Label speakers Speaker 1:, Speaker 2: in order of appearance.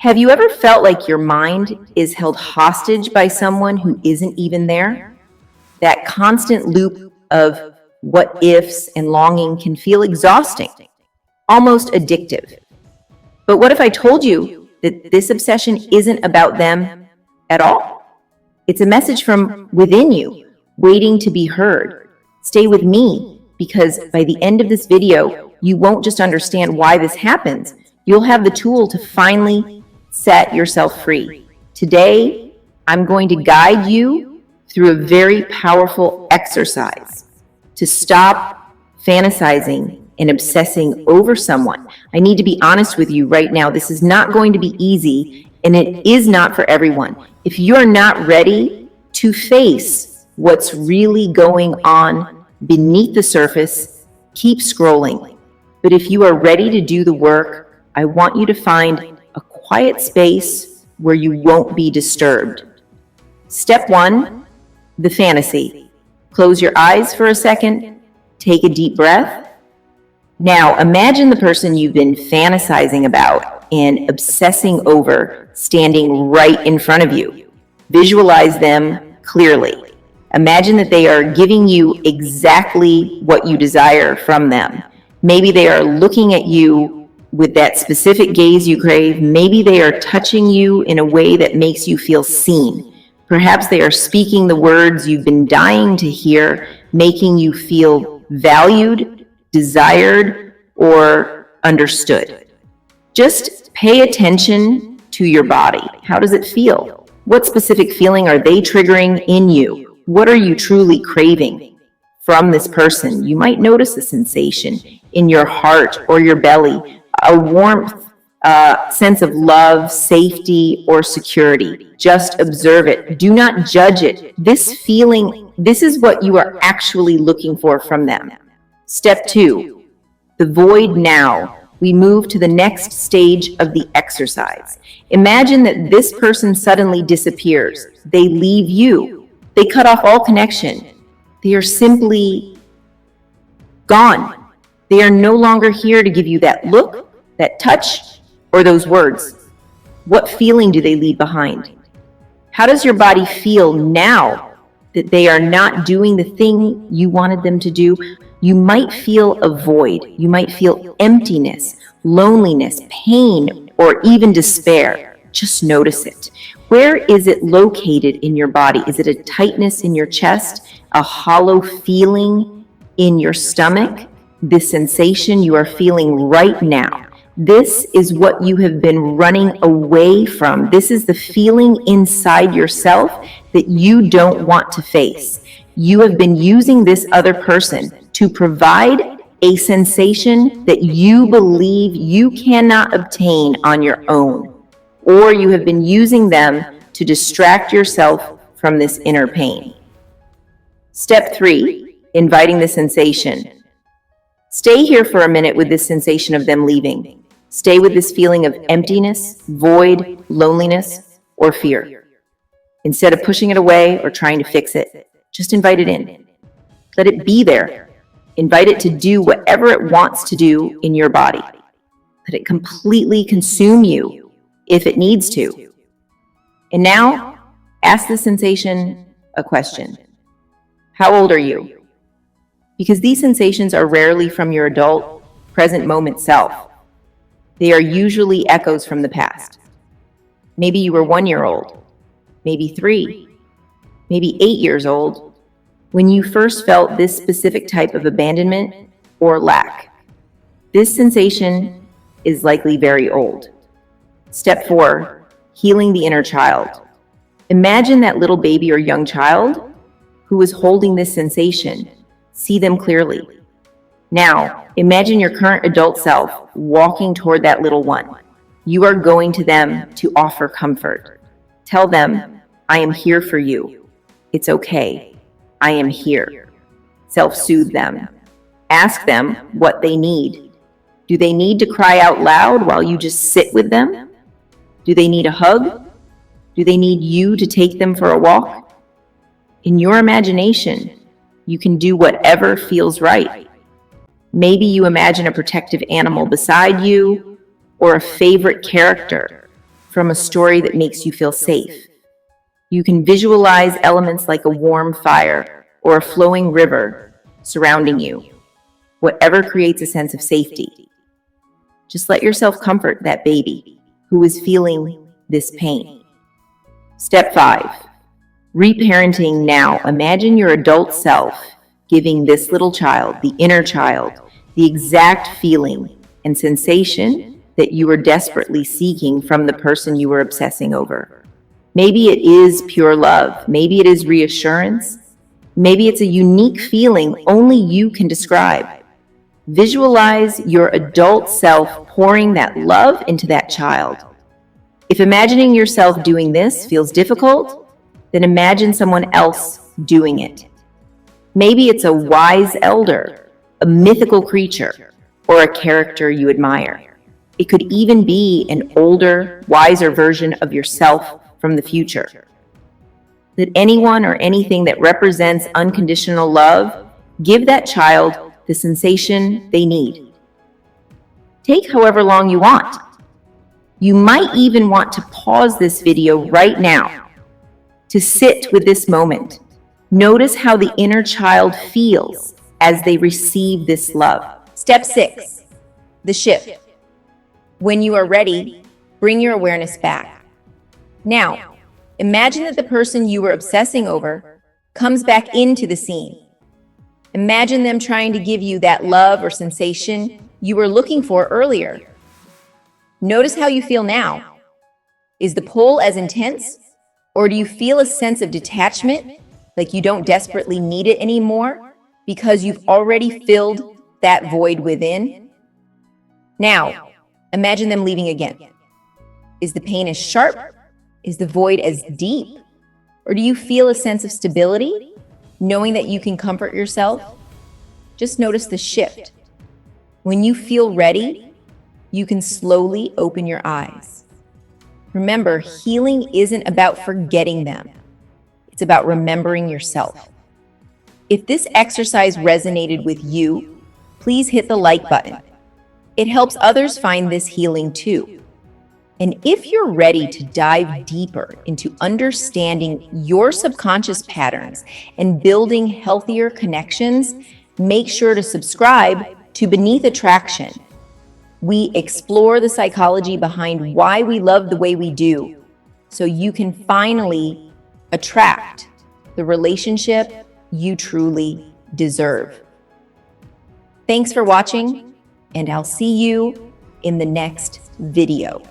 Speaker 1: Have you ever felt like your mind is held hostage by someone who isn't even there? That constant loop of what ifs and longing can feel exhausting, almost addictive. But what if I told you that this obsession isn't about them at all? It's a message from within you, waiting to be heard. Stay with me, because by the end of this video, you won't just understand why this happens, you'll have the tool to finally set yourself free. Today, I'm going to guide you through a very powerful exercise to stop fantasizing and obsessing over someone. I need to be honest with you right now. This is not going to be easy, and it is not for everyone. If you're not ready to face what's really going on beneath the surface, keep scrolling. But if you are ready to do the work, I want you to find a quiet space where you won't be disturbed. Step 1, the fantasy. Close your eyes for a second, take a deep breath. Now imagine the person you've been fantasizing about and obsessing over standing right in front of you. Visualize them clearly. Imagine that they are giving you exactly what you desire from them. Maybe they are looking at you with that specific gaze you crave. Maybe they are touching you in a way that makes you feel seen. Perhaps they are speaking the words you've been dying to hear, making you feel valued, desired, or understood. Just pay attention to your body. How does it feel? What specific feeling are they triggering in you? What are you truly craving from this person? You might notice a sensation in your heart or your belly, a warmth, sense of love, safety, or security. Just observe it. Do not judge it. This feeling, this is what you are actually looking for from them. Step 2, the void now. We move to the next stage of the exercise. Imagine that this person suddenly disappears. They leave you. They cut off all connection. They are simply gone. They are no longer here to give you that look, that touch, or those words. What feeling do they leave behind? How does your body feel now that they are not doing the thing you wanted them to do? You might feel a void. You might feel emptiness, loneliness, pain, or even despair. Just notice it. Where is it located in your body? Is it a tightness in your chest, a hollow feeling in your stomach? This sensation you are feeling right now. This is what you have been running away from. This is the feeling inside yourself that you don't want to face. You have been using this other person to provide a sensation that you believe you cannot obtain on your own, or you have been using them to distract yourself from this inner pain. Step 3, inviting the sensation. Stay here for a minute with this sensation of them leaving. Stay with this feeling of emptiness, void, loneliness, or fear. Instead of pushing it away or trying to fix it, just invite it in. Let it be there. Invite it to do whatever it wants to do in your body. Let it completely consume you if it needs to. And now, ask the sensation a question. How old are you? Because these sensations are rarely from your adult, present moment self. They are usually echoes from the past. Maybe you were 1 year old, maybe 3, maybe 8 years old, when you first felt this specific type of abandonment or lack. This sensation is likely very old. Step 4, healing the inner child. Imagine that little baby or young child who is holding this sensation. See them clearly. Now, imagine your current adult self walking toward that little one. You are going to them to offer comfort. Tell them, I am here for you. It's okay. I am here. Self-soothe them. Ask them what they need. Do they need to cry out loud while you just sit with them? Do they need a hug? Do they need you to take them for a walk? In your imagination, you can do whatever feels right. Maybe you imagine a protective animal beside you or a favorite character from a story that makes you feel safe. You can visualize elements like a warm fire or a flowing river surrounding you, whatever creates a sense of safety. Just let yourself comfort that baby who is feeling this pain. Step 5. Reparenting now. Imagine your adult self giving this little child, the inner child, the exact feeling and sensation that you were desperately seeking from the person you were obsessing over. Maybe it is pure love. Maybe it is reassurance. Maybe it's a unique feeling only you can describe. Visualize your adult self pouring that love into that child. If imagining yourself doing this feels difficult, then imagine someone else doing it. Maybe it's a wise elder, a mythical creature, or a character you admire. It could even be an older, wiser version of yourself from the future. Let anyone or anything that represents unconditional love give that child the sensation they need. Take however long you want. You might even want to pause this video right now to sit with this moment. Notice how the inner child feels as they receive this love. Step 6, the shift. When you are ready, bring your awareness back. Now, imagine that the person you were obsessing over comes back into the scene. Imagine them trying to give you that love or sensation you were looking for earlier. Notice how you feel now. Is the pull as intense, or do you feel a sense of detachment, like you don't desperately need it anymore because you've already filled that void within? Now, imagine them leaving again. Is the pain as sharp? Is the void as deep? Or do you feel a sense of stability, knowing that you can comfort yourself? Just notice the shift. When you feel ready, you can slowly open your eyes. Remember, healing isn't about forgetting them. It's about remembering yourself. If this exercise resonated with you, please hit the like button. It helps others find this healing too. And if you're ready to dive deeper into understanding your subconscious patterns and building healthier connections, make sure to subscribe to Beneath Attraction. We explore the psychology behind why we love the way we do, so you can finally attract the relationship you truly deserve. Thanks for watching, and I'll see you in the next video.